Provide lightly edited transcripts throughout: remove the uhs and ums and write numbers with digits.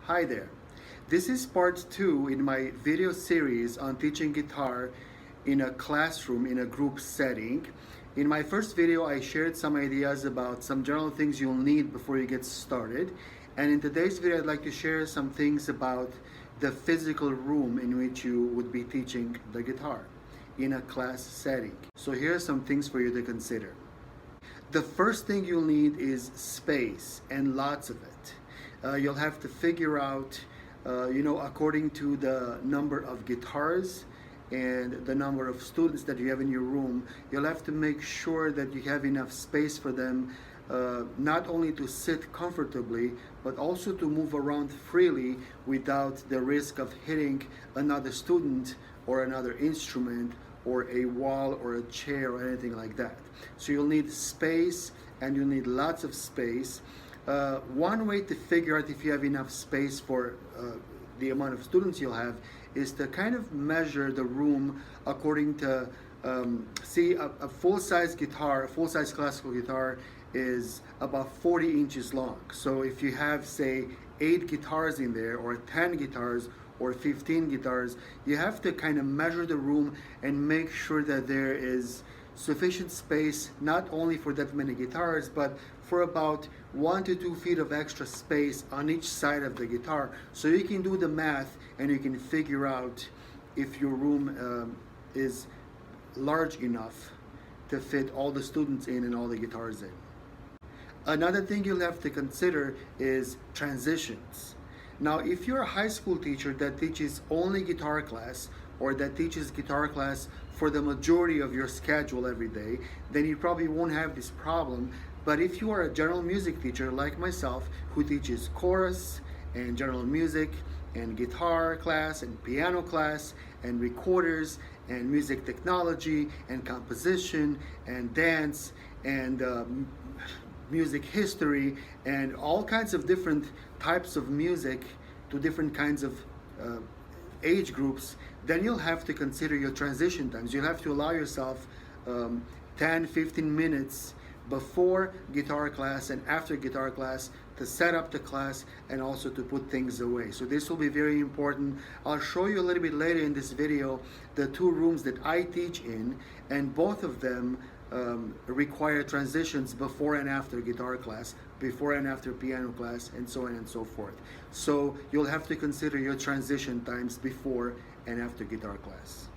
Hi there. This is part 2 in my video series on teaching guitar in a classroom in a group setting. In my first video, I shared some ideas about some general things you'll need before you get started. And in today's video, I'd like to share some things about the physical room in which you would be teaching the guitar in a class setting. So here are some things for you to consider. The first thing you'll need is space, and lots of it. You'll have to figure out, according to the number of guitars and the number of students that you have in your room, you'll have to make sure that you have enough space for them, not only to sit comfortably, but also to move around freely without the risk of hitting another student or another instrument or a wall or a chair or anything like that. So you'll need space, and you'll need lots of space. One way to figure out if you have enough space for the amount of students you'll have is to kind of measure the room according to, a full-size guitar, a full-size classical guitar is about 40 inches long. So if you have, say, 8 guitars in there, or 10 guitars, or 15 guitars, you have to kind of measure the room and make sure that there is sufficient space, not only for that many guitars, but for about 1 to 2 feet of extra space on each side of the guitar. So you can do the math and you can figure out if your room is large enough to fit all the students in and all the guitars in. Another thing you'll have to consider is transitions. Now, if you're a high school teacher that teaches only guitar class, or that teaches guitar class for the majority of your schedule every day, then you probably won't have this problem. But if you are a general music teacher like myself, who teaches chorus and general music and guitar class and piano class and recorders and music technology and composition and dance and music history and all kinds of different types of music to different kinds of age groups, then you'll have to consider your transition times. You'll have to allow yourself 10-15 minutes before guitar class and after guitar class to set up the class and also to put things away. So this will be very important. I'll show you a little bit later in this video the 2 rooms that I teach in, and both of them require transitions before and after guitar class, before and after piano class, and so on and so forth. So you'll have to consider your transition times before and after guitar class.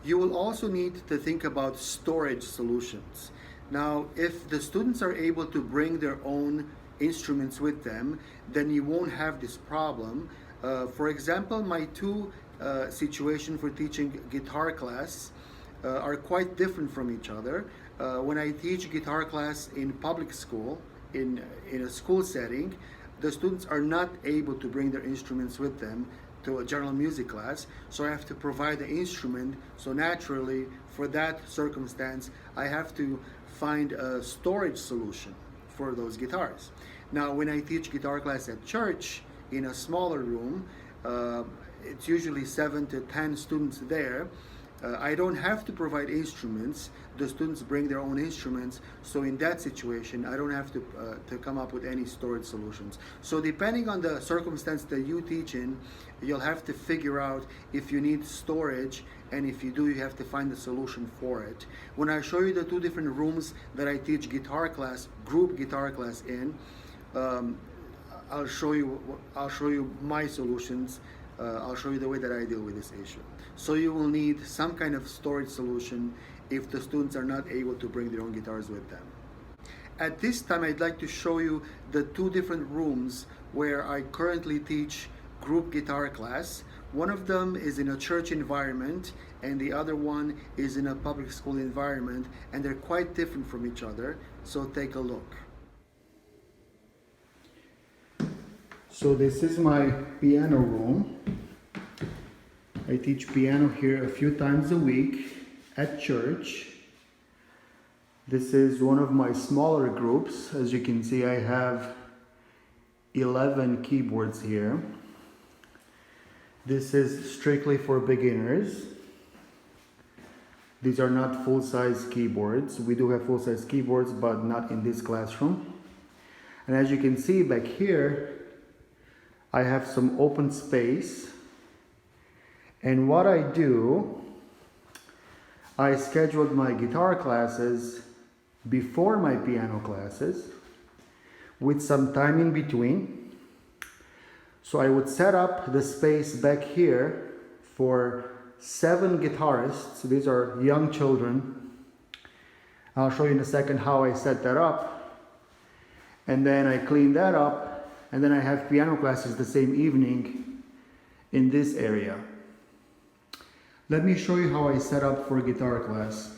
You will also need to think about storage solutions. Now, if the students are able to bring their own instruments with them, then you won't have this problem. For example, my 2 situations for teaching guitar class are quite different from each other. When I teach guitar class in public school, in a school setting, the students are not able to bring their instruments with them to a general music class, so I have to provide the instrument. So naturally, for that circumstance, I have to find a storage solution for those guitars. Now, when I teach guitar class at church in a smaller room, it's usually 7 to 10 students there. I don't have to provide instruments. The students bring their own instruments. So in that situation, I don't have to come up with any storage solutions. So depending on the circumstance that you teach in, you'll have to figure out if you need storage, and if you do, you have to find a solution for it. When I show you the 2 different rooms that I teach guitar class, group guitar class in, I'll show you my solutions. I'll show you the way that I deal with this issue. So you will need some kind of storage solution if the students are not able to bring their own guitars with them. At this time, I'd like to show you the 2 different rooms where I currently teach group guitar class. One of them is in a church environment, and the other one is in a public school environment, and they're quite different from each other. So take a look. So this is my piano room. I teach piano here a few times a week at church. This is one of my smaller groups. As you can see, I have 11 keyboards here. This is strictly for beginners. These are not full-size keyboards. We do have full-size keyboards, but not in this classroom. And as you can see back here, I have some open space. And what I do, I scheduled my guitar classes before my piano classes with some time in between. So I would set up the space back here for 7 guitarists. These are young children. I'll show you in a second how I set that up. And then I clean that up, and then I have piano classes the same evening in this area. Let me show you how I set up for guitar class.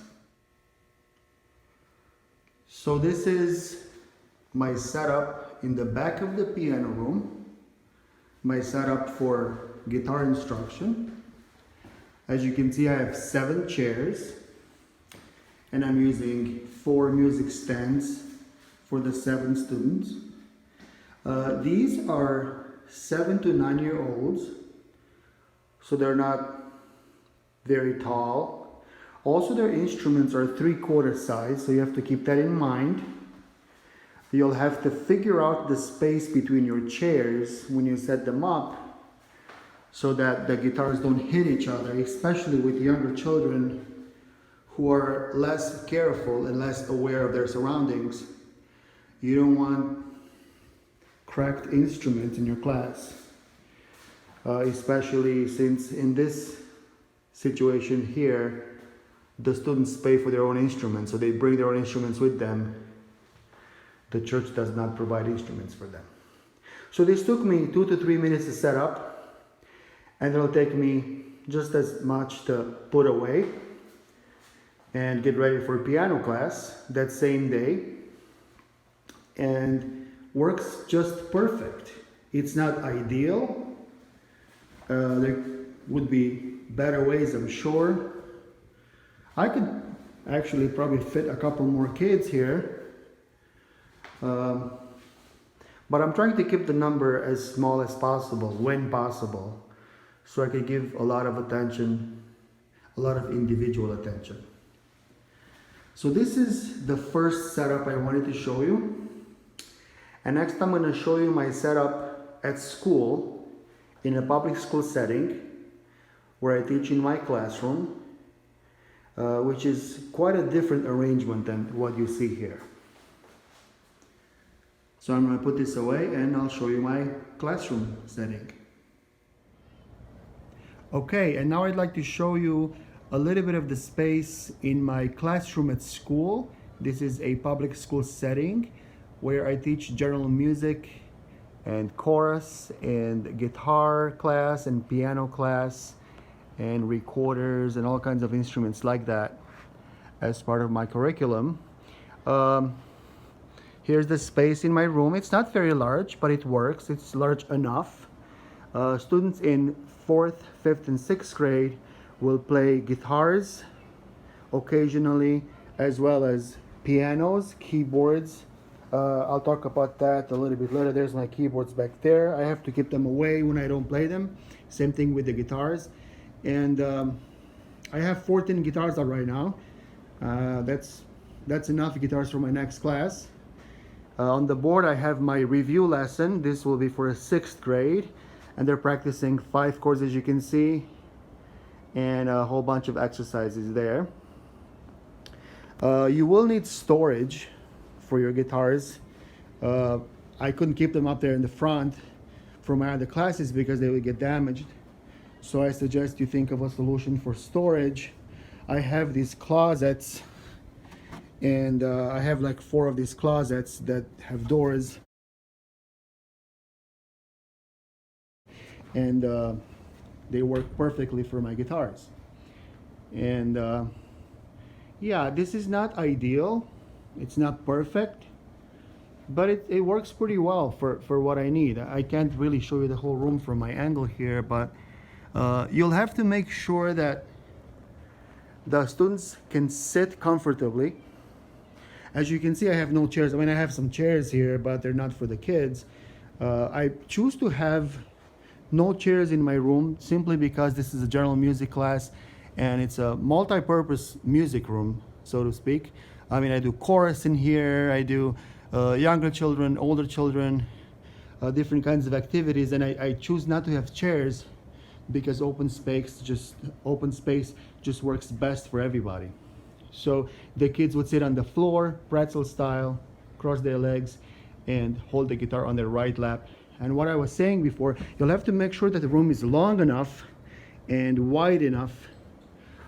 So this is my setup in the back of the piano room, my setup for guitar instruction. As you can see, I have 7 chairs, and I'm using 4 music stands for the 7 students. These are 7 to 9-year-olds, so they're not very tall. Also, their instruments are 3/4 size, so you have to keep that in mind. You'll have to figure out the space between your chairs when you set them up so that the guitars don't hit each other, especially with younger children who are less careful and less aware of their surroundings. You don't want cracked instruments in your class, especially since in this situation here, the students pay for their own instruments, so they bring their own instruments with them. The church does not provide instruments for them. So this took me 2 to 3 minutes to set up, and it'll take me just as much to put away and get ready for piano class that same day, and works just perfect. It's not ideal. There would be better ways, I'm sure. I could actually probably fit a couple more kids here, but I'm trying to keep the number as small as possible when possible, so I can give a lot of attention, a lot of individual attention. So this is the first setup I wanted to show you, and next I'm going to show you my setup at school in a public school setting where I teach in my classroom, which is quite a different arrangement than what you see here. So I'm going to put this away and I'll show you my classroom setting. Okay, and now I'd like to show you a little bit of the space in my classroom at school. This is a public school setting where I teach general music and chorus and guitar class and piano class and recorders and all kinds of instruments like that as part of my curriculum. Here's the space in my room. It's not very large, but it works. It's large enough. Students in 4th, 5th, and 6th grade will play guitars occasionally, as well as pianos, keyboards. I'll talk about that a little bit later. There's my keyboards back there. I have to keep them away when I don't play them. Same thing with the guitars. And I have 14 guitars out right now. That's enough guitars for my next class. On the board I have my review lesson. This will be for a 6th grade, and they're practicing 5 chords, as you can see, and a whole bunch of exercises there. You will need storage for your guitars. I couldn't keep them up there in the front for my other classes because they would get damaged. So I suggest you think of a solution for storage. I have these closets, and I have like 4 of these closets that have doors, and they work perfectly for my guitars. And yeah, this is not ideal, it's not perfect, but it works pretty well for what I need. I can't really show you the whole room from my angle here, but you'll have to make sure that the students can sit comfortably. As you can see, I have no chairs. I mean, I have some chairs here, but they're not for the kids. I choose to have no chairs in my room simply because this is a general music class and it's a multi-purpose music room, so to speak. I mean, I do chorus in here, I do younger children, older children. different kinds of activities, and I choose not to have chairs because open space just works best for everybody. So the kids would sit on the floor, pretzel style, cross their legs, and hold the guitar on their right lap. And what I was saying before, you'll have to make sure that the room is long enough and wide enough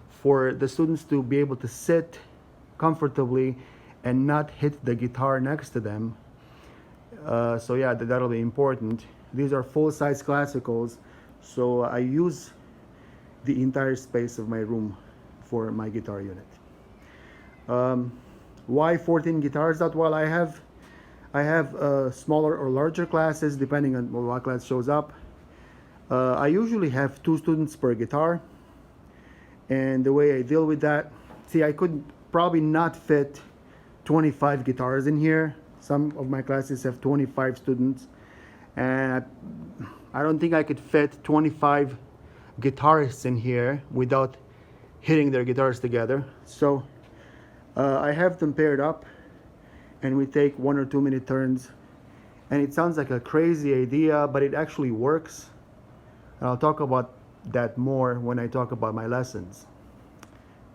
for the students to be able to sit comfortably and not hit the guitar next to them. So yeah, that'll be important. These are full-size classicals, so I use the entire space of my room for my guitar unit. Why 14 guitars? That well, I have smaller or larger classes depending on what class shows up. I usually have 2 students per guitar, and the way I deal with that, see, I could probably not fit 25 guitars in here. Some of my classes have 25 students, and I don't think I could fit 25 guitarists in here without hitting their guitars together. So I have them paired up, and we take 1 or 2 minute turns. And it sounds like a crazy idea, but it actually works. And I'll talk about that more when I talk about my lessons,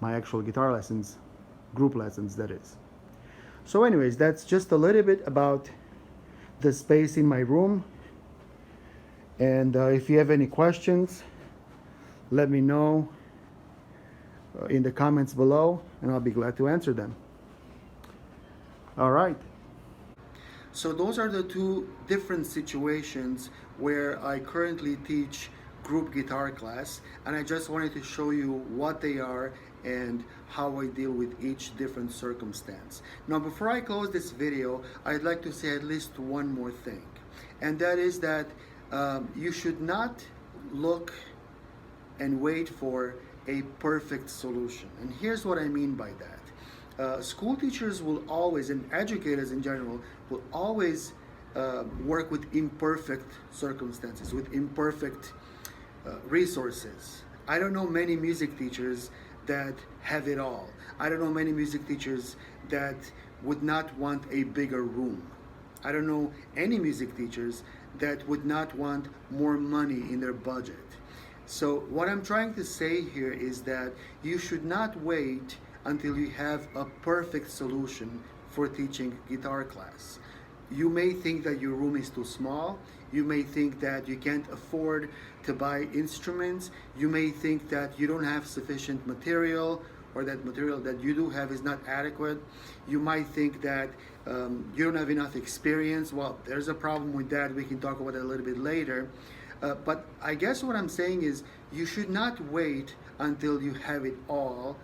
my actual guitar lessons, group lessons, that is. So anyways, that's just a little bit about the space in my room. And if you have any questions, let me know in the comments below, and I'll be glad to answer them. All right. So those are the 2 different situations where I currently teach group guitar class, and I just wanted to show you what they are and how I deal with each different circumstance. Now, before I close this video, I'd like to say at least one more thing, and that is that you should not look and wait for a perfect solution. And here's what I mean by that. School teachers will always, and educators in general, will always work with imperfect circumstances, with imperfect resources. I don't know many music teachers that have it all. I don't know many music teachers that would not want a bigger room. I don't know any music teachers that would not want more money in their budget. So what I'm trying to say here is that you should not wait until you have a perfect solution for teaching guitar class. You may think that your room is too small. You may think that you can't afford to buy instruments. You may think that you don't have sufficient material, or that material that you do have is not adequate. You might think that you don't have enough experience. Well, there's a problem with that. We can talk about it a little bit later. But I guess what I'm saying is you should not wait until you have it all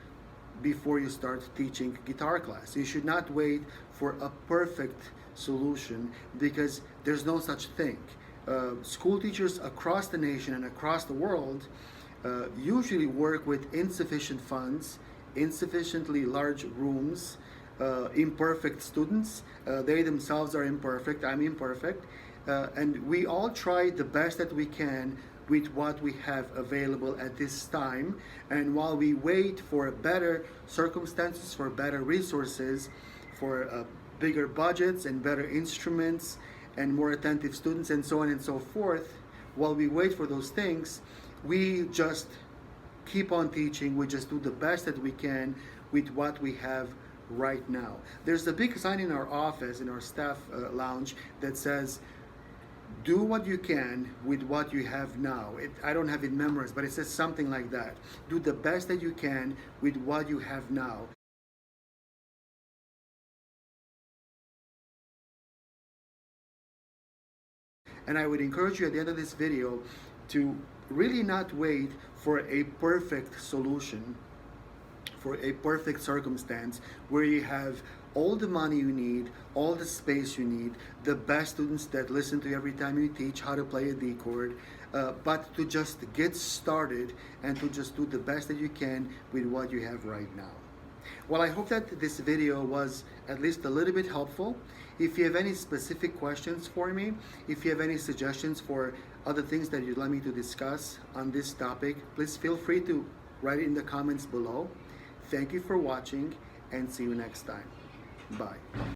before you start teaching guitar class. You should not wait for a perfect solution, because there's no such thing. School teachers across the nation and across the world usually work with insufficient funds, insufficiently large rooms, imperfect students. They themselves are imperfect. I'm imperfect. And we all try the best that we can with what we have available at this time. And while we wait for better circumstances, for better resources, for bigger budgets and better instruments and more attentive students and so on and so forth, while we wait for those things, we just keep on teaching. We just do the best that we can with what we have right now. There's a big sign in our office, in our staff lounge, that says, do what you can with what you have now. I don't have it memorized, but it says something like that. Do the best that you can with what you have now. And I would encourage you at the end of this video to really not wait for a perfect solution, for a perfect circumstance where you have all the money you need, all the space you need, the best students that listen to you every time you teach how to play a D chord, but to just get started and to just do the best that you can with what you have right now. Well, I hope that this video was at least a little bit helpful. If you have any specific questions for me, if you have any suggestions for other things that you'd like me to discuss on this topic, please feel free to write it in the comments below. Thank you for watching, and see you next time. Bye.